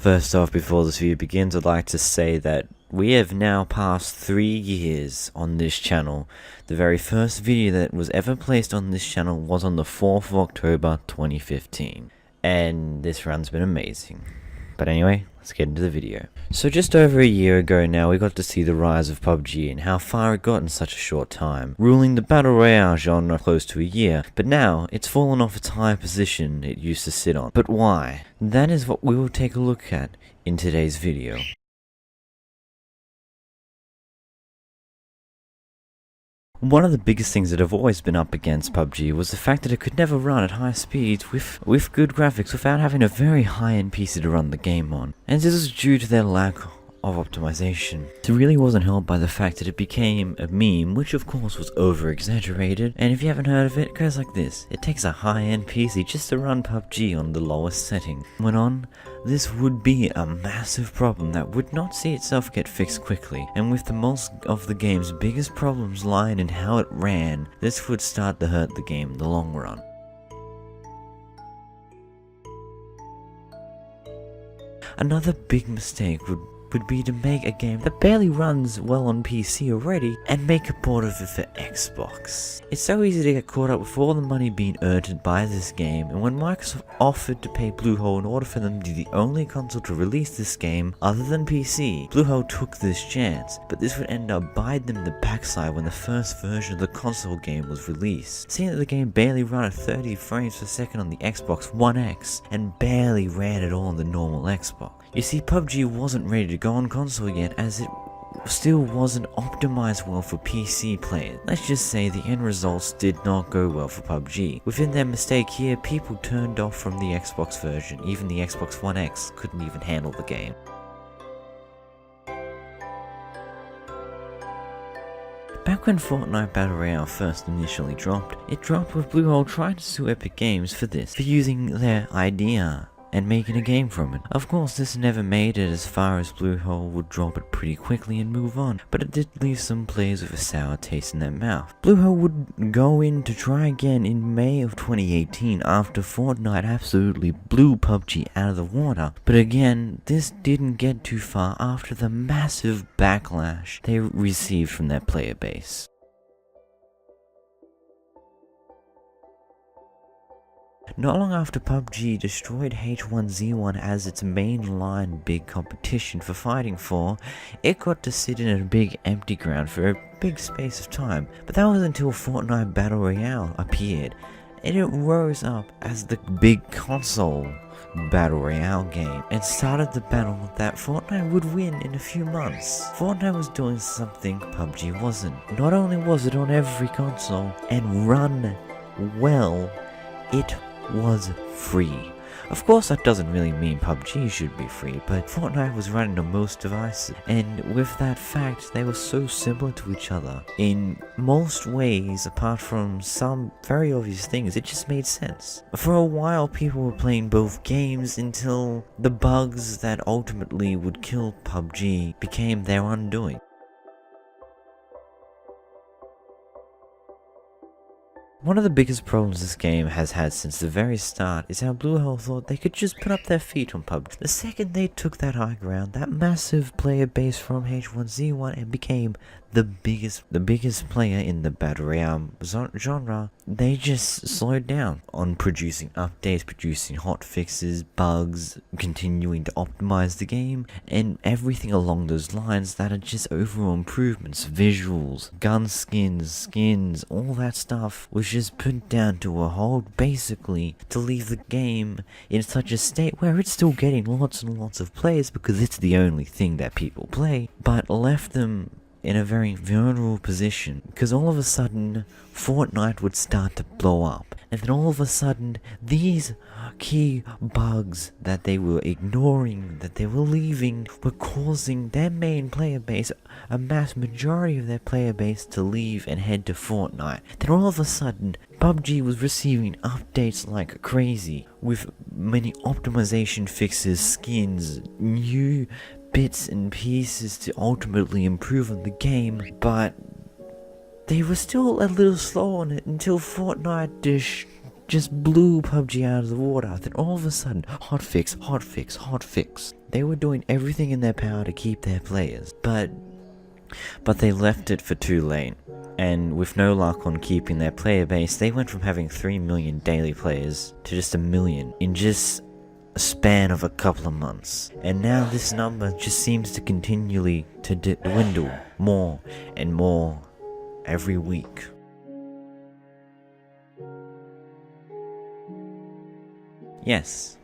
First off, before this video begins, I'd like to say that we have now passed 3 years on this channel. The very first video that was ever placed on this channel was on the 4th of October 2015. And this run's been amazing. But anyway, let's get into the video. So just over a year ago now, we got to see the rise of PUBG and how far it got in such a short time, ruling the Battle Royale genre close to a year, but now it's fallen off its high position it used to sit on. But why? That is what we will take a look at in today's video. One of the biggest things that have always been up against PUBG was the fact that it could never run at high speeds with good graphics without having a very high-end PC to run the game on. And this is due to their lack of optimization. It really wasn't helped by the fact that it became a meme, which of course was over-exaggerated, and if you haven't heard of it, it goes like this. It takes a high-end PC just to run PUBG on the lowest setting. Went on, this would be a massive problem that would not see itself get fixed quickly, and with the most of the game's biggest problems lying in how it ran, this would start to hurt the game in the long run. Another big mistake would be to make a game that barely runs well on PC already and make a port of it for Xbox. It's so easy to get caught up with all the money being earned by this game, and when Microsoft offered to pay Bluehole in order for them to be the only console to release this game other than PC, Bluehole took this chance, but this would end up biting them in the backside when the first version of the console game was released. Seeing that the game barely ran at 30 frames per second on the Xbox One X and barely ran at all on the normal Xbox. You see, PUBG wasn't ready to go on console yet, as it still wasn't optimized well for PC players. Let's just say the end results did not go well for PUBG. Within their mistake here, people turned off from the Xbox version. Even the Xbox One X couldn't even handle the game. Back when Fortnite Battle Royale first initially dropped, it dropped with Bluehole trying to sue Epic Games for using their idea and making a game from it. Of course, this never made it as far as Bluehole would drop it pretty quickly and move on, but it did leave some players with a sour taste in their mouth. Bluehole would go in to try again in May of 2018 after Fortnite absolutely blew PUBG out of the water, but again, this didn't get too far after the massive backlash they received from their player base. Not long after PUBG destroyed H1Z1 as its mainline big competition for fighting for, it got to sit in a big empty ground for a big space of time, but that was until Fortnite Battle Royale appeared, and it rose up as the big console Battle Royale game, and started the battle that Fortnite would win in a few months. Fortnite was doing something PUBG wasn't. Not only was it on every console and run well, it was free. Of course, that doesn't really mean PUBG should be free, but Fortnite was running on most devices, and with that fact, they were so similar to each other in most ways, apart from some very obvious things. It just made sense. For a while, people were playing both games until the bugs that ultimately would kill PUBG became their undoing. One of the biggest problems this game has had since the very start is how Bluehole thought they could just put up their feet on PUBG. The second they took that high ground, that massive player base from H1Z1, and became the biggest player in the Battle Royale genre, they just slowed down on producing updates, producing hot fixes, bugs, continuing to optimize the game, and everything along those lines that are just overall improvements. Visuals, gun skins, all that stuff was just put down to a hold, basically to leave the game in such a state where it's still getting lots and lots of players because it's the only thing that people play, but left them in a very vulnerable position, because all of a sudden Fortnite would start to blow up, and then all of a sudden these key bugs that they were ignoring, that they were leaving, were causing their main player base, a mass majority of their player base, to leave and head to Fortnite. Then all of a sudden PUBG was receiving updates like crazy, with many optimization fixes, skins, new bits and pieces to ultimately improve on the game, but they were still a little slow on it until Fortnite just blew PUBG out of the water. Then all of a sudden, hotfix, hotfix, hotfix. They were doing everything in their power to keep their players, but they left it for too late. And with no luck on keeping their player base, they went from having 3 million daily players to just 1 million in just a span of a couple of months. And now this number just seems to continually to dwindle more and more every week. Yes,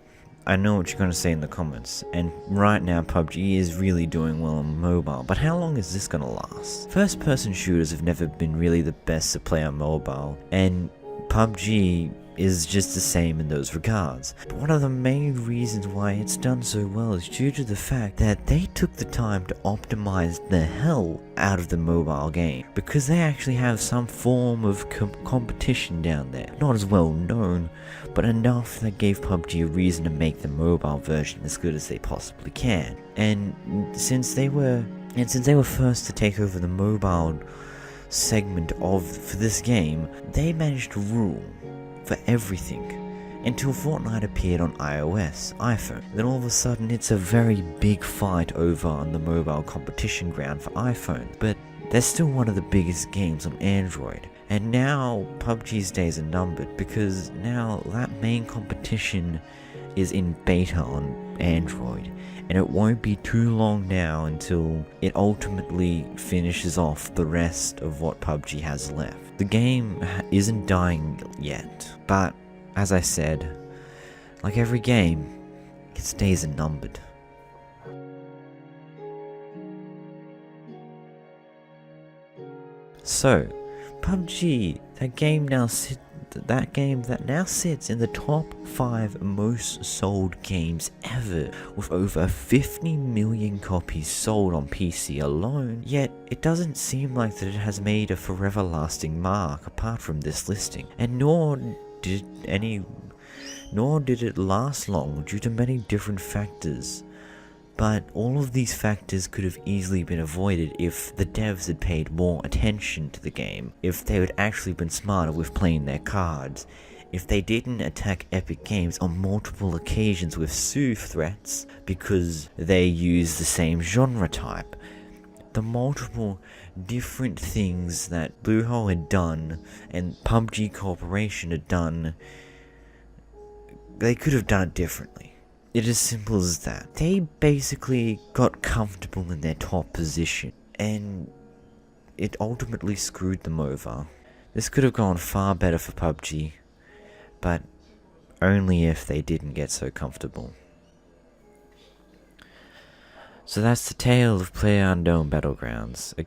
I know what you're going to say in the comments, and right now PUBG is really doing well on mobile, but how long is this going to last? First person shooters have never been really the best to play on mobile, and PUBG is just the same in those regards. But one of the main reasons why it's done so well is due to the fact that they took the time to optimize the hell out of the mobile game, because they actually have some form of competition down there. Not as well known, but enough that gave PUBG a reason to make the mobile version as good as they possibly can. And since they were first to take over the mobile segment for this game, they managed to rule for everything until Fortnite appeared on iOS, iPhone. Then all of a sudden it's a very big fight over on the mobile competition ground for iPhone, but they're still one of the biggest games on Android. And now PUBG's days are numbered, because now that main competition is in beta on Android, and it won't be too long now until it ultimately finishes off the rest of what PUBG has left. The game isn't dying yet, but as I said, like every game, its days are numbered. So, PUBG, that game that now sits in the top 5 most sold games ever, with over 50 million copies sold on PC alone. Yet it doesn't seem like that it has made a forever lasting mark apart from this listing, and nor did it last long due to many different factors. But all of these factors could have easily been avoided if the devs had paid more attention to the game, if they had actually been smarter with playing their cards, if they didn't attack Epic Games on multiple occasions with sue threats because they use the same genre type. The multiple different things that Bluehole had done and PUBG Corporation had done, they could have done it differently. It is simple as that. They basically got comfortable in their top position, and it ultimately screwed them over. This could have gone far better for PUBG, but only if they didn't get so comfortable. So that's the tale of PlayerUnknown Battlegrounds, a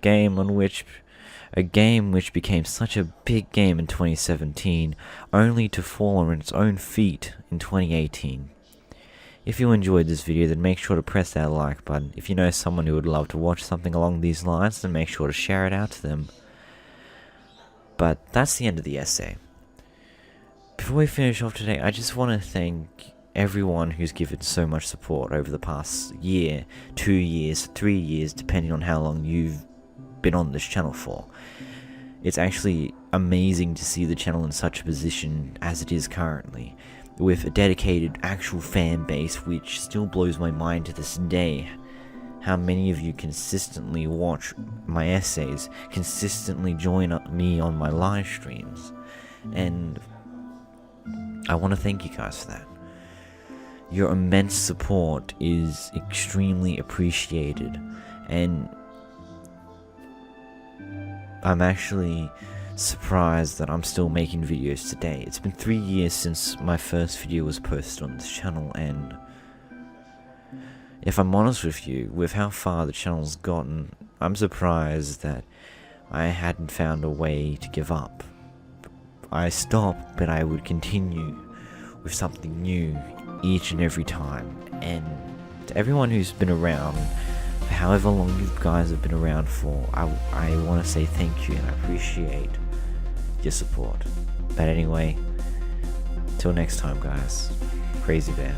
game which became such a big game in 2017, only to fall on its own feet in 2018. If you enjoyed this video, then make sure to press that like button. If you know someone who would love to watch something along these lines, then make sure to share it out to them. But that's the end of the essay. Before we finish off today, I just want to thank everyone who's given so much support over the past year, 2 years, 3 years, depending on how long you've been on this channel for. It's actually amazing to see the channel in such a position as it is currently, with a dedicated actual fan base, which still blows my mind to this day. How many of you consistently watch my essays, consistently join me on my live streams, and I want to thank you guys for that. Your immense support is extremely appreciated, and I'm actually surprised that I'm still making videos today. It's been 3 years since my first video was posted on this channel, and if I'm honest with you, with how far the channel's gotten, I'm surprised that I hadn't found a way to give up. I stopped, but I would continue with something new each and every time. And to everyone who's been around, for however long you guys have been around for, I want to say thank you, and I appreciate your support. But anyway, till next time guys, Crazy Bear.